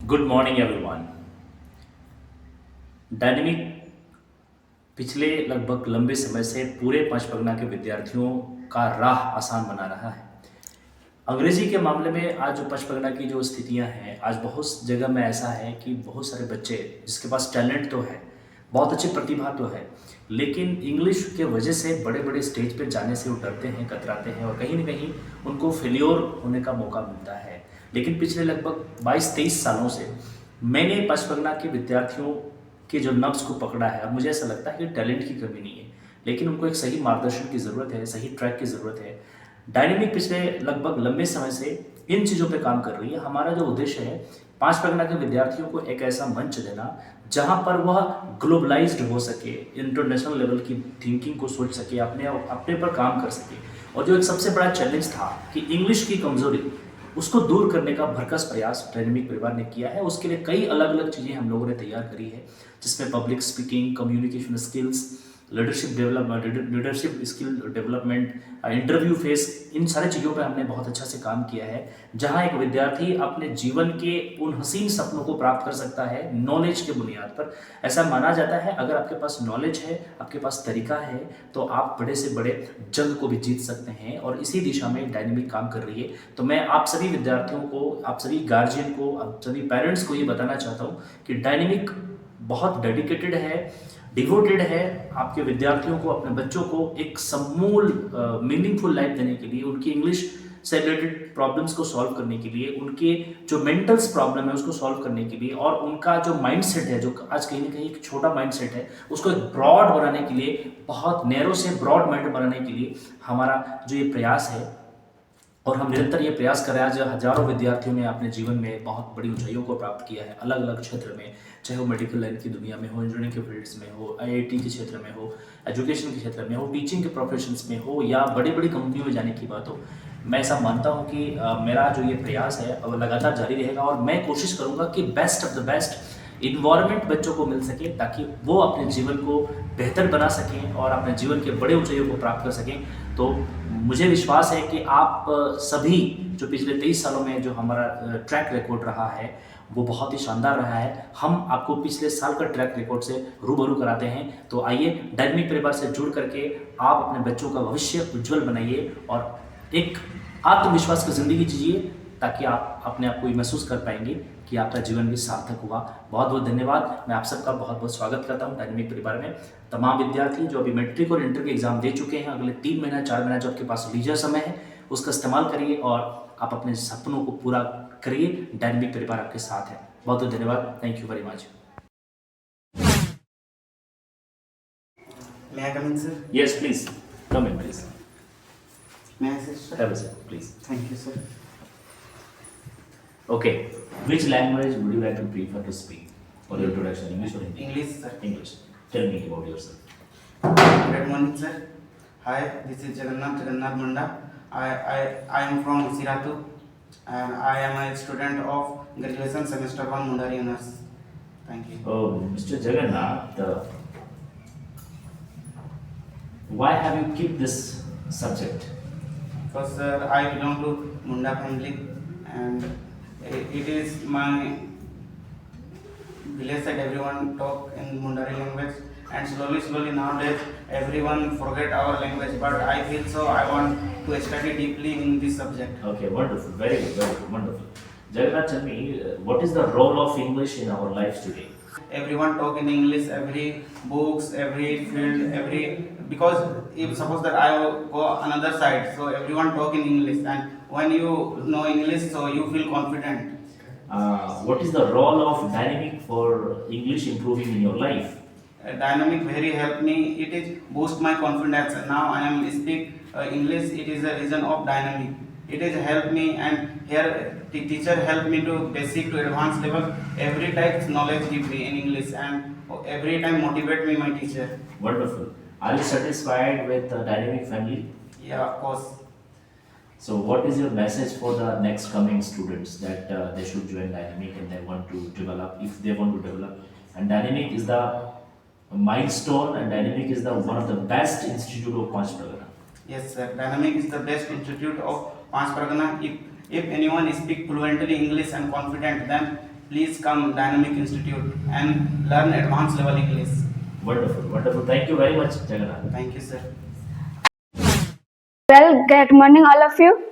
Good morning everyone. Dynamic पिछले लगभग लंबे समय से पूरे पंचपरगना के विद्यार्थियों का राह आसान बना रहा है। अंग्रेजी के मामले में आज जो पंचपरगना की जो स्थितियां हैं, आज बहुत जगह में ऐसा है कि बहुत सारे बच्चे जिसके पास टैलेंट तो है, बहुत अच्छी प्रतिभा तो है, लेकिन इंग्लिश के वजह से बड़े बड़े स्टेज पे जाने से वो डरते हैं, कतराते हैं और कहीं ना कहीं उनको फेल्योर होने का मौका मिलता है। लेकिन पिछले लगभग 22-23 सालों से मैंने पंचपरगना के विद्यार्थियों के जो नब्ज को पकड़ा है, और मुझे ऐसा लगता है कि टैलेंट की कमी नहीं है, लेकिन उनको एक सही मार्गदर्शन की ज़रूरत है, सही ट्रैक की ज़रूरत है। डायनेमिक पिछले लगभग लंबे समय से इन चीज़ों पे काम कर रही है। हमारा जो उद्देश्य है, पंचपरगना के विद्यार्थियों को एक ऐसा मंच देना जहाँ पर वह ग्लोबलाइज्ड हो सके, इंटरनेशनल लेवल की थिंकिंग को सोच सके, अपने अपने पर काम कर सके। और जो एक सबसे बड़ा चैलेंज था कि इंग्लिश की कमज़ोरी, उसको दूर करने का भरकस प्रयास डायनेमिक परिवार ने किया है। उसके लिए कई अलग अलग चीज़ें हम लोगों ने तैयार करी है, जिसमें public speaking, communication skills, leadership development, leadership skill development, interview face, इन सारी चीज़ों पे हमने बहुत अच्छा से काम किया है। जहां एक विद्यार्थी अपने जीवन के उन हसीन सपनों को प्राप्त कर सकता है नॉलेज के बुनियाद पर। ऐसा माना जाता है अगर आपके पास नॉलेज है, आपके पास तरीका है, तो आप बड़े से बड़े जंग को भी जीत सकते हैं। और इसी दिशा में डायनेमिक काम कर रही है। तो मैं आप सभी विद्यार्थियों को, आप सभी गार्जियन को, आप सभी पेरेंट्स को ये बताना चाहता हूँ कि डायनेमिक बहुत डेडिकेटेड है, डिवोटेड है आपके विद्यार्थियों को, अपने बच्चों को एक समूल मीनिंगफुल लाइफ देने के लिए, उनकी इंग्लिश से रिलेटेड प्रॉब्लम्स को सॉल्व करने के लिए, उनके जो मेंटल्स प्रॉब्लम है उसको सॉल्व करने के लिए, और उनका जो माइंडसेट है, जो आज कहीं ना कहीं एक छोटा माइंडसेट है, उसको एक ब्रॉड बनाने के लिए, बहुत नैरो से ब्रॉड माइंड बनाने के लिए हमारा जो ये प्रयास है, और हम निरंतर ये प्रयास कर रहे हैं। आज हजारों विद्यार्थियों ने अपने जीवन में बहुत बड़ी ऊंचाइयों को प्राप्त किया है, अलग अलग क्षेत्र में, चाहे वो मेडिकल लाइन की दुनिया में हो, इंजीनियरिंग के फील्ड्स में हो, आईआईटी के क्षेत्र में हो, एजुकेशन के क्षेत्र में हो, टीचिंग के प्रोफेशंस में हो, या बड़ी बड़ी कंपनियों में जाने की बात हो। मैं ऐसा मानता हूँ कि मेरा जो ये प्रयास है अब लगातार जारी रहेगा, और मैं कोशिश करूँगा कि best of the best environment बच्चों को मिल सके, ताकि वो अपने जीवन को बेहतर बना सकें और अपने जीवन के बड़े ऊंचाइयों को प्राप्त कर सकें। तो मुझे विश्वास है कि आप सभी जो पिछले 23 सालों में जो हमारा ट्रैक रिकॉर्ड रहा है, वो बहुत ही शानदार रहा है। हम आपको पिछले साल का ट्रैक रिकॉर्ड से रूबरू कराते हैं। तो आइए डायनेमिक परिवार से जुड़ करके आप अपने बच्चों का भविष्य उज्जवल बनाइए और एक आत्मविश्वास की ज़िंदगी जीजिए, ताकि आप अपने आप को ये महसूस कर पाएंगे कि आपका जीवन भी सार्थक हुआ। बहुत बहुत धन्यवाद। मैं आप सबका बहुत बहुत स्वागत करता हूँ डायनेमिक परिवार में। तमाम विद्यार्थी जो अभी मैट्रिक और इंटर के एग्जाम दे चुके हैं, अगले 3 महीना 4 महीना जो आपके पास लीजर समय है, उसका इस्तेमाल करिए और आप अपने सपनों को पूरा करिए। डायनेमिक परिवार आपके साथ है। बहुत बहुत धन्यवाद। Thank you very much. May I come in, sir? Yes, please. Come in, please. May I sit, sir? Have a seat, please. Thank you, sir. Okay. Which language would you like to prefer to speak for your introduction? English or Hindi? English, sir. English. Tell me about yourself. Good morning, sir. Hi, this is Jagannath Munda. I am from Siratu, and I am a student of graduation semester 1 Mundari Honors. Thank you. Oh, Mr. Jagannath, why have you kept this subject? Because, sir, I belong to Munda family, and it is my village that everyone talk in Mundari language, and slowly nowadays everyone forget our language, but I feel so I want to study deeply in this subject. Okay, wonderful. Very good, wonderful. Jagannath, tell me, what is the role of English in our lives today? Everyone talk in English, every books, every field, because if suppose that I go another side, so everyone talk in English, and when you know English, so you feel confident. What is the role of dynamic for English improving in your life? Dynamic very help me. It is boost my confidence. Now I am speak English. It is a reason of dynamic. It is help me, and here the teacher help me to basic to advanced level. Every type knowledge give me in English, and every time motivate me my teacher. Wonderful. Are you satisfied with the dynamic family? Yeah, of course. So what is your message for the next coming students that they should join dynamic and they want to develop, if they want to develop? And dynamic is the milestone, and dynamic is the one of the best institute of Panchparagan. Yes, sir. Dynamic is the best institute of Panchpargana. If anyone speak fluently English and confident, then please come Dynamic Institute and learn advanced level English. Wonderful, wonderful. Thank you very much, Jagannath. Thank you, sir. Well, good morning, all of you.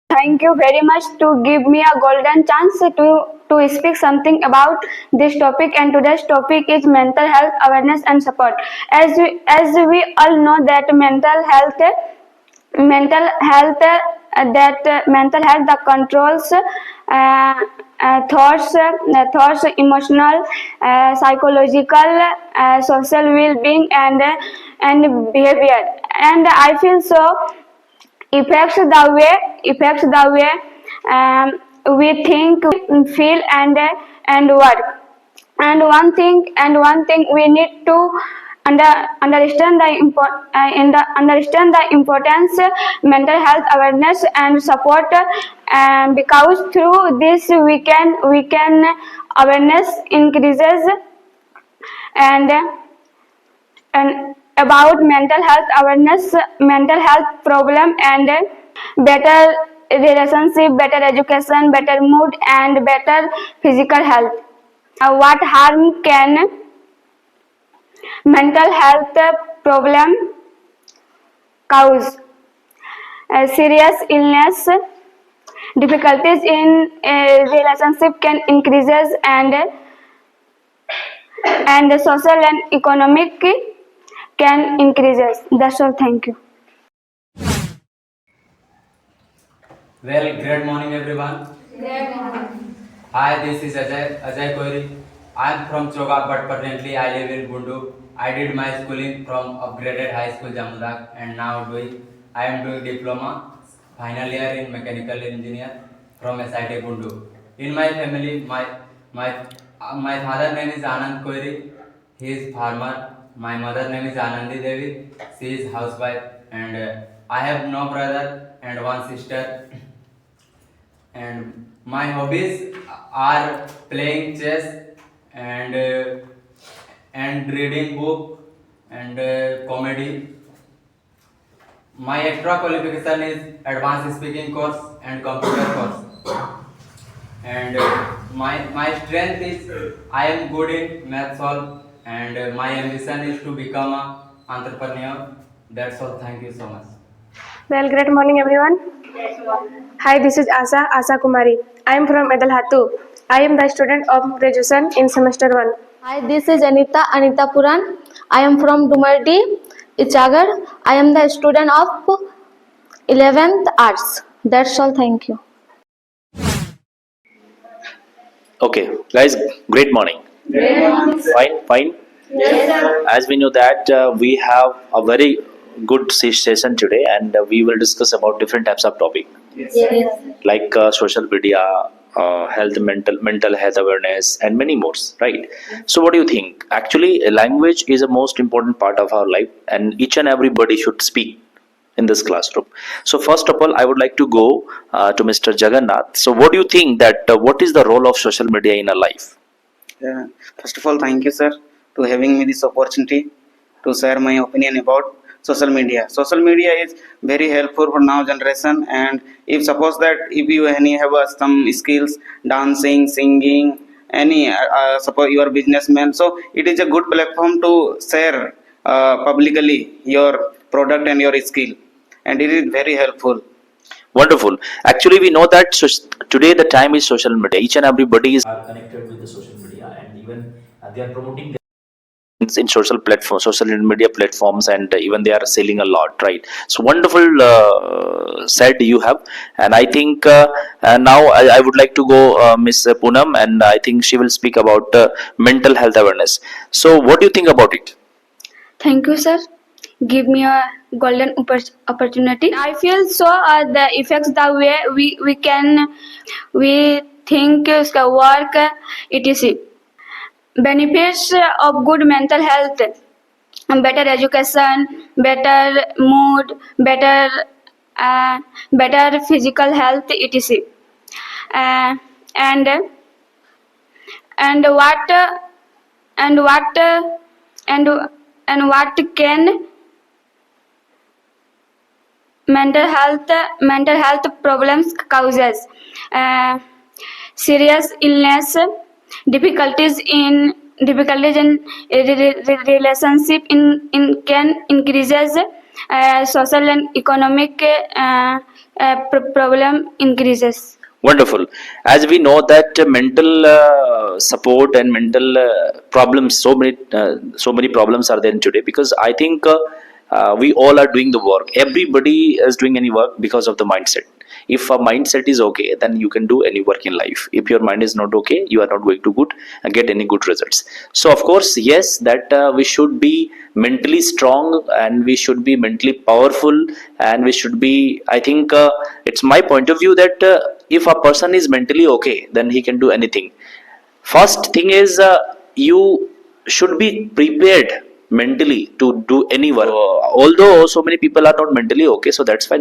Thank you very much to give me a golden chance to speak something about this topic. And today's topic is mental health awareness and support. As we all know that mental health that controls thoughts, emotional, psychological, social well-being, and behavior. And I feel so affects the way we think, feel, and work. And one thing we need to understand the importance mental health awareness and support, because through this we can awareness increases and about mental health problem, and better relationship, better education, better mood, and better physical health. What harm can mental health problem cause? Serious illness, difficulties in relationship can increases, and the social and economic can increases. That's all. Thank you. Well, great morning everyone. Great morning. Hi, this is Ajay Koiri. I am from Choga, but presently I live in Gundu. I did my schooling from upgraded high school Jamudak, and now I am doing diploma final year in mechanical engineer from SIT Gundu. In my family, my father name is Anand Koiri. He is farmer. My mother name is Anandi Devi. She is housewife, and I have no brother and one sister. And my hobbies are playing chess and reading book and comedy. My extra qualification is advanced speaking course and computer course. And my strength is I am good in math solve, and my ambition is to become a entrepreneur. That's all. Thank you so much. Well, great morning, everyone. Hi, this is Asa Kumari. I am from Edalhatu. I am the student of graduation in semester 1. Hi, this is Anita Puran. I am from Dumardi, Ichagar. I am the student of 11th Arts. That's all. Thank you. Okay, guys, great morning. Fine. Yes, sir. As we know that we have a very good session today, and we will discuss about different types of topic Yes. like social media, health, mental health awareness, and many more. Right. So, what do you think? Actually, language is a most important part of our life, and each and everybody should speak in this classroom. So, first of all, I would like to go to Mr. Jagannath. So, what do you think that what is the role of social media in our life? First of all, thank you, sir, to having me this opportunity to share my opinion about social media. Social media is very helpful for now generation, and if suppose that if you any have some skills, dancing, singing, any suppose you are businessman, so it is a good platform to share publicly your product and your skill, and it is very helpful. Wonderful. Actually, we know that today the time is social media. Each and everybody is Are connected with the social media, and even they are promoting their in social platforms, social media platforms, and even they are selling a lot, right? So wonderful said you have, and I think now I would like to go Miss Poonam, and I think she will speak about mental health awareness. So, what do you think about it? Thank you, sir. Give me a golden opportunity. I feel so the effects the way we think, work, etc. Benefits of good mental health: better education, better mood, better physical health, etc. Uh, and and what and what and what can mental health problems causes? Uh, serious illness, difficulties in relationship in can increases, social and economic problem increases. Wonderful. As we know that mental support and mental problems, so many problems are there today. Because I think we all are doing the work. Everybody is doing any work because of the mindset. If a mindset is okay, then you can do any work in life. If your mind is not okay, you are not going to get any good results. So of course, yes, that we should be mentally strong and we should be mentally powerful, and we should be. I think it's my point of view that if a person is mentally okay, then he can do anything. First thing is you should be prepared mentally to do any work. Although so many people are not mentally okay, so that's why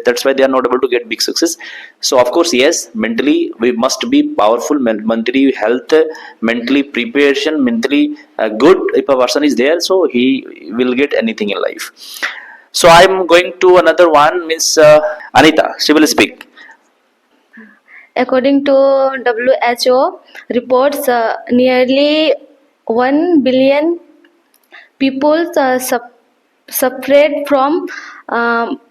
that's why they are not able to get big success. So of course, yes, mentally we must be powerful, mentally health, mentally preparation, mentally good. If a person is there, so he will get anything in life. So I'm going to another one, means Anita. She will speak. According to WHO reports, nearly 1 billion people suffered from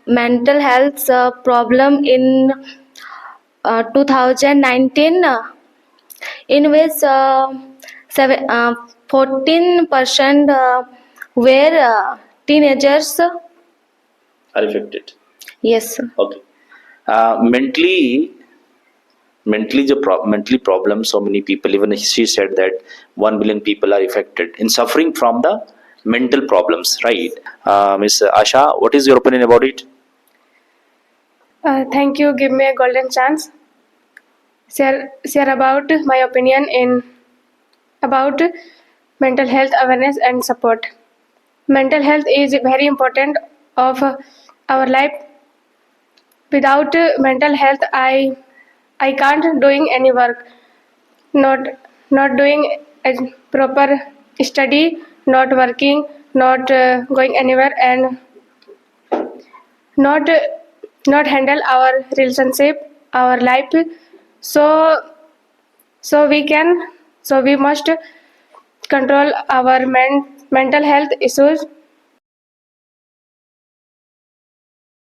mental health problem in 2019, in which 14% were teenagers. Are affected. Yes. Okay. Mentally problem, so many people, even she said that 1 billion people are affected in suffering from the mental problems, right? Miss Asha, what is your opinion about it? Thank you. Give me a golden chance. Share about my opinion in about mental health awareness and support. Mental health is very important of our life. Without mental health, I can't doing any work. Not doing a proper study, not working, not going anywhere, and not not handle our relationship, our life. So we must control our mental health issues